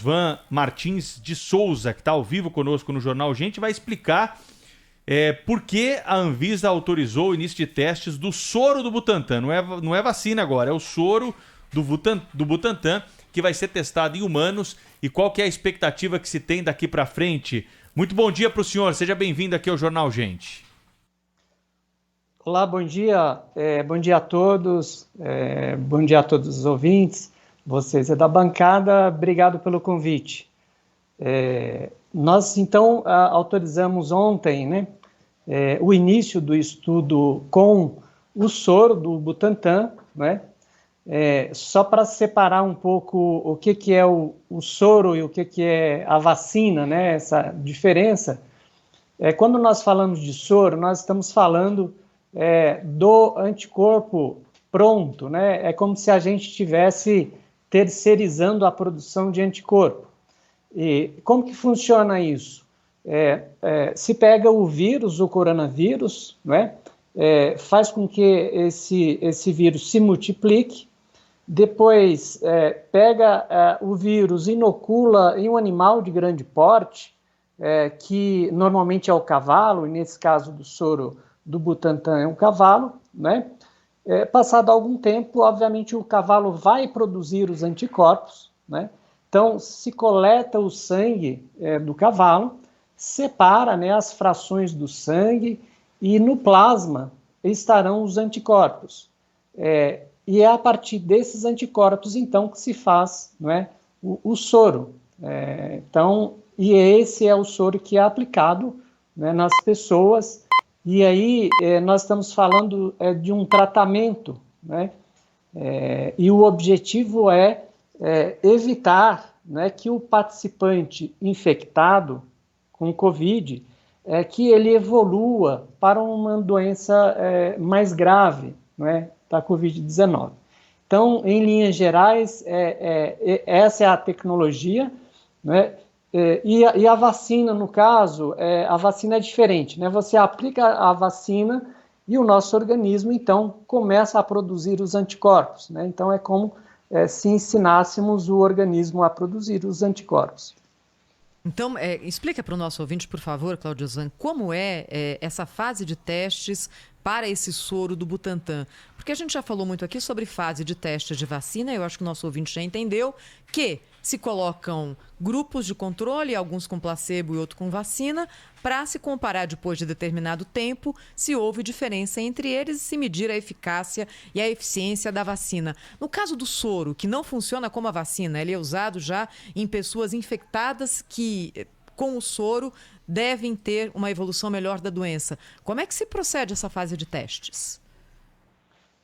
Van Martins de Souza, que está ao vivo conosco no Jornal Gente, vai explicar por que a Anvisa autorizou o início de testes do soro do Butantan. Não é vacina agora, é o soro do Butantan, que vai ser testado em humanos, e qual que é a expectativa que se tem daqui para frente. Muito bom dia para o senhor, seja bem-vindo aqui ao Jornal Gente. Olá, bom dia. Bom dia a todos, bom dia a todos os ouvintes. Vocês da bancada, obrigado pelo convite. Nós, então, autorizamos ontem, né, o início do estudo com o soro do Butantan, né, só para separar um pouco o que é o soro e o que é a vacina, né, essa diferença. Quando nós falamos de soro, nós estamos falando do anticorpo pronto, né? É como se a gente estivesse terceirizando a produção de anticorpo. E como que funciona isso? Se pega o vírus, o coronavírus, né? Faz com que esse vírus se multiplique, depois pega o vírus, inocula em um animal de grande porte, que normalmente é o cavalo, e nesse caso do soro do Butantan é um cavalo, né? Passado algum tempo, obviamente, o cavalo vai produzir os anticorpos, né? Então, se coleta o sangue do cavalo, separa, né, as frações do sangue e no plasma estarão os anticorpos. E é a partir desses anticorpos, então, que se faz, não é, o soro. E esse é o soro que é aplicado, né, nas pessoas. E aí nós estamos falando de um tratamento, né? E o objetivo é evitar, né, que o participante infectado com Covid, que ele evolua para uma doença mais grave, né, da Covid-19. Então, em linhas gerais, essa é a tecnologia, né? E a vacina, no caso, a vacina é diferente, né? Você aplica a vacina e o nosso organismo, então, começa a produzir os anticorpos, né? Então, é como se ensinássemos o organismo a produzir os anticorpos. Então, explica para o nosso ouvinte, por favor, Cláudio Zan, como essa fase de testes para esse soro do Butantan. Porque a gente já falou muito aqui sobre fase de testes de vacina, eu acho que o nosso ouvinte já entendeu que se colocam grupos de controle, alguns com placebo e outros com vacina, para se comparar depois de determinado tempo se houve diferença entre eles e se medir a eficácia e a eficiência da vacina. No caso do soro, que não funciona como a vacina, ele é usado já em pessoas infectadas que, com o soro, devem ter uma evolução melhor da doença. Como é que se procede essa fase de testes?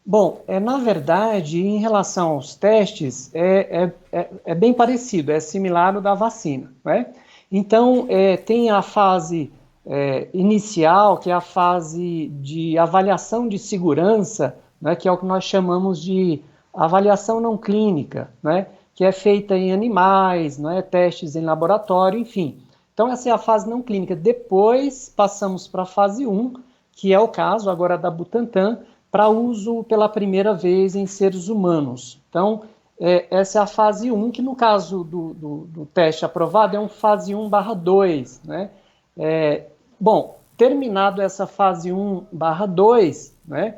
Bom, na verdade, em relação aos testes, é bem parecido, é similar ao da vacina, né? Então, tem a fase inicial, que é a fase de avaliação de segurança, né, que é o que nós chamamos de avaliação não clínica, né, que é feita em animais, né, testes em laboratório, enfim. Então, essa é a fase não clínica. Depois, passamos para a fase 1, que é o caso agora da Butantan, para uso pela primeira vez em seres humanos. Então, essa é a fase 1, que no caso do teste aprovado é um fase 1/2, né? Bom, terminado essa fase 1/2, né,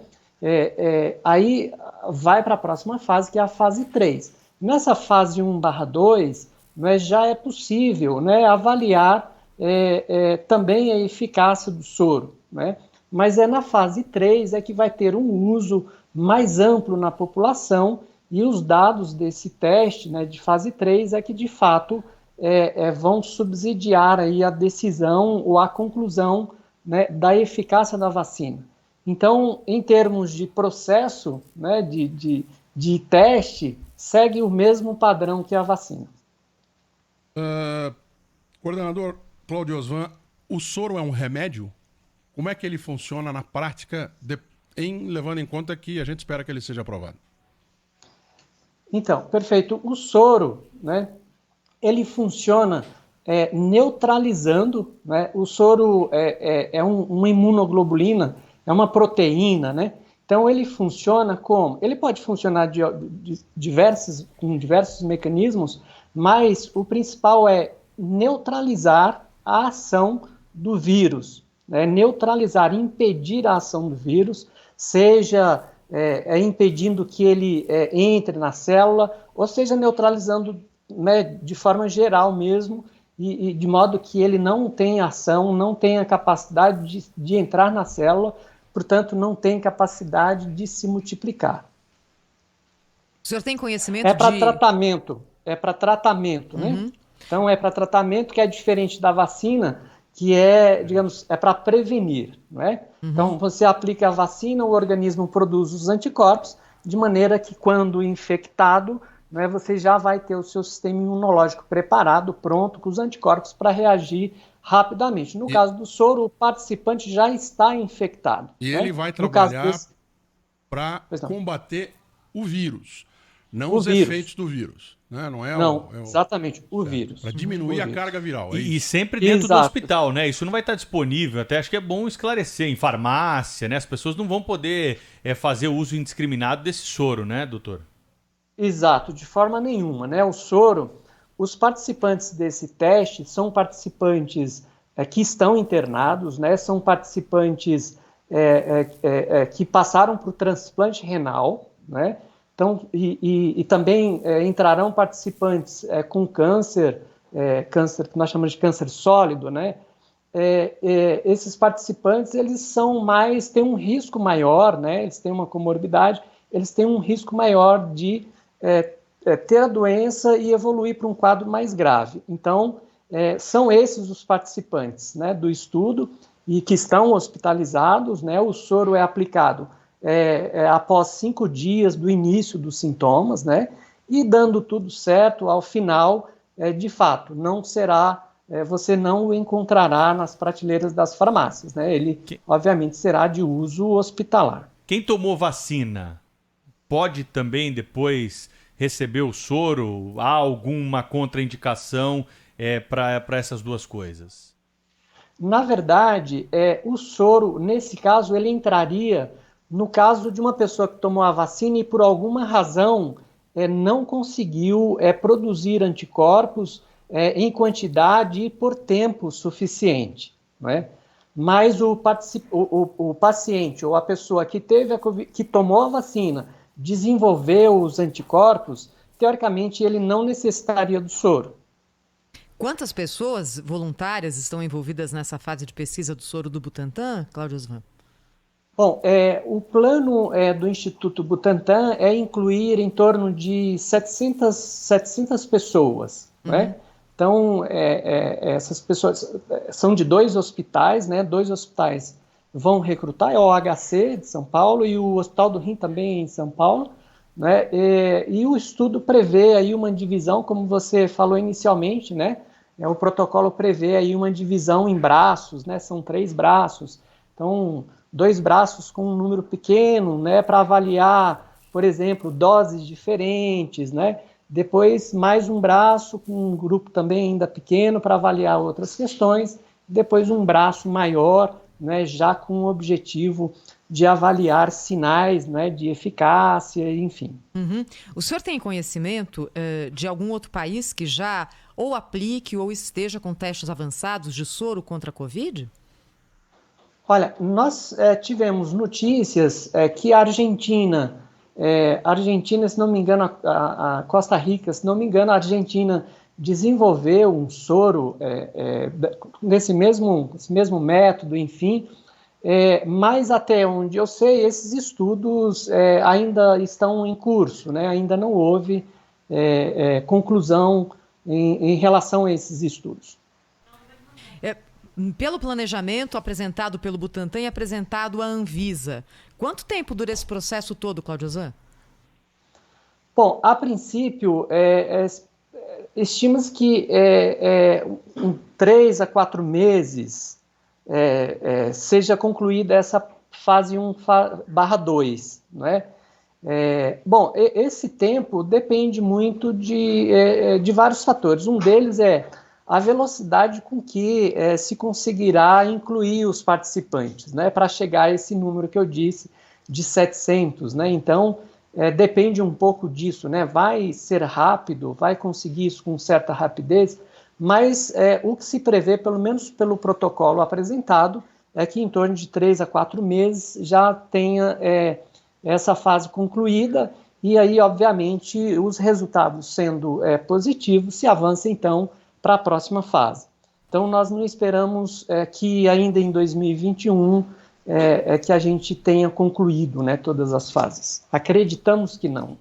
aí vai para a próxima fase, que é a fase 3. Nessa fase 1/2, né, já é possível, né, avaliar também a eficácia do soro, né? Mas na fase 3 que vai ter um uso mais amplo na população, e os dados desse teste, né, de fase 3 que de fato vão subsidiar aí a decisão ou a conclusão, né, da eficácia da vacina. Então, em termos de processo, né, de teste, segue o mesmo padrão que a vacina. Coordenador Cláudio Osvan, o soro é um remédio? Como é que ele funciona na prática, levando em conta que a gente espera que ele seja aprovado? Então, perfeito. O soro, né, ele funciona neutralizando, né? O soro é uma imunoglobulina, é uma proteína, né? Então, ele funciona como? Ele pode funcionar com diversos mecanismos, mas o principal é neutralizar a ação do vírus, né? Neutralizar, impedir a ação do vírus, seja impedindo que ele entre na célula, ou seja, neutralizando, né, de forma geral mesmo, e de modo que ele não tenha ação, não tenha capacidade de entrar na célula, portanto, não tem capacidade de se multiplicar. O senhor tem conhecimento É para tratamento, né? Então, é para tratamento, que é diferente da vacina, que é, digamos, é para prevenir, não é? Então, você aplica a vacina, o organismo produz os anticorpos, de maneira que, quando infectado, né, você já vai ter o seu sistema imunológico preparado, pronto, com os anticorpos para reagir rapidamente. No caso do soro, o participante já está infectado. E né? ele vai trabalhar para combater o vírus, não os efeitos do vírus. Né? Exatamente, o vírus. Para diminuir a carga viral. E sempre dentro do hospital, né? Isso não vai estar disponível. Até acho que é bom esclarecer. Em farmácia, né? As pessoas não vão poder fazer uso indiscriminado desse soro, né, doutor? Exato, de forma nenhuma, né? O soro, os participantes desse teste são participantes que estão internados, né? São participantes que passaram por transplante renal, né? Então, e também entrarão participantes com câncer que nós chamamos de câncer sólido, né? Esses participantes, eles têm um risco maior, né? Eles têm uma comorbidade, eles têm um risco maior de ter a doença e evoluir para um quadro mais grave. Então, são esses os participantes, né, do estudo e que estão hospitalizados, né? O soro é aplicado após 5 dias do início dos sintomas, né? E dando tudo certo, ao final, de fato, não será, você não o encontrará nas prateleiras das farmácias, né? Ele, obviamente, será de uso hospitalar. Quem tomou vacina pode também depois receber o soro? Há alguma contraindicação para essas duas coisas? Na verdade, o soro, nesse caso, ele entraria no caso de uma pessoa que tomou a vacina e por alguma razão não conseguiu produzir anticorpos em quantidade e por tempo suficiente, não é? Mas o paciente ou a pessoa que que tomou a vacina desenvolveu os anticorpos, teoricamente ele não necessitaria do soro. Quantas pessoas voluntárias estão envolvidas nessa fase de pesquisa do soro do Butantan, Cláudio Osvan? Bom, o plano do Instituto Butantan é incluir em torno de 700 pessoas, né? Então, essas pessoas são de 2 hospitais, né? 2 hospitais vão recrutar, é o HC de São Paulo e o Hospital do Rim também em São Paulo, né? E o estudo prevê aí uma divisão, como você falou inicialmente, né? O protocolo prevê aí uma divisão em braços, né? São 3 braços, então 2 braços com um número pequeno, né? Para avaliar, por exemplo, doses diferentes, né? Depois mais um braço com um grupo também ainda pequeno para avaliar outras questões, depois um braço maior, né, já com o objetivo de avaliar sinais, né, de eficácia, enfim. O senhor tem conhecimento de algum outro país que já ou aplique ou esteja com testes avançados de soro contra a Covid? Olha, nós tivemos notícias que a Argentina, se não me engano, a Costa Rica, se não me engano, a Argentina desenvolveu um soro nesse mesmo método, enfim, mas até onde eu sei, esses estudos ainda estão em curso, né? Ainda não houve conclusão em relação a esses estudos. Pelo planejamento apresentado pelo Butantan e apresentado à Anvisa, quanto tempo dura esse processo todo, Cláudio Osvan? Bom, a princípio, estima-se que em 3 a 4 meses seja concluída essa fase 1/2, não é? Bom, esse tempo depende muito de vários fatores. Um deles é a velocidade com que se conseguirá incluir os participantes, né, para chegar a esse número que eu disse, de 700. Né? Então, depende um pouco disso, né? Vai ser rápido, vai conseguir isso com certa rapidez, mas o que se prevê, pelo menos pelo protocolo apresentado, é que em torno de 3 a 4 meses já tenha essa fase concluída, e aí, obviamente, os resultados sendo positivos, se avança então para a próxima fase. Então, nós não esperamos que ainda em 2021 que a gente tenha concluído, né, todas as fases. Acreditamos que não.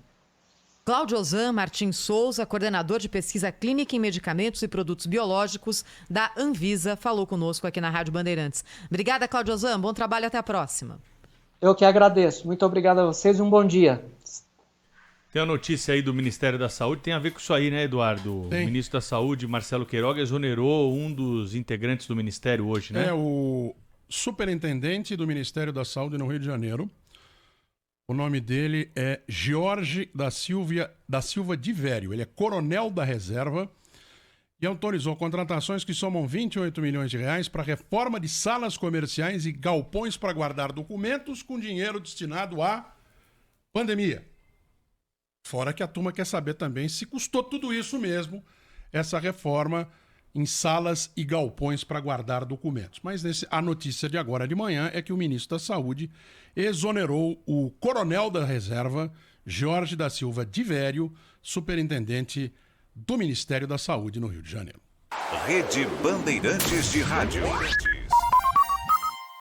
Cláudio Ozan Martins Souza, coordenador de pesquisa clínica em medicamentos e produtos biológicos da Anvisa, falou conosco aqui na Rádio Bandeirantes. Obrigada, Cláudio Ozan. Bom trabalho, até a próxima. Eu que agradeço. Muito obrigado a vocês e um bom dia. Tem a notícia aí do Ministério da Saúde, tem a ver com isso aí, né, Eduardo? Tem. O ministro da Saúde, Marcelo Queiroga, exonerou um dos integrantes do Ministério hoje, né? O superintendente do Ministério da Saúde no Rio de Janeiro. O nome dele é Jorge da Silva de Vério. Ele é coronel da reserva e autorizou contratações que somam 28 milhões de reais para reforma de salas comerciais e galpões para guardar documentos com dinheiro destinado à pandemia. Fora que a turma quer saber também se custou tudo isso mesmo, essa reforma em salas e galpões para guardar documentos. Mas a notícia de agora de manhã é que o ministro da Saúde exonerou o coronel da reserva, Jorge da Silva de Vério, superintendente do Ministério da Saúde no Rio de Janeiro. Rede Bandeirantes de Rádio.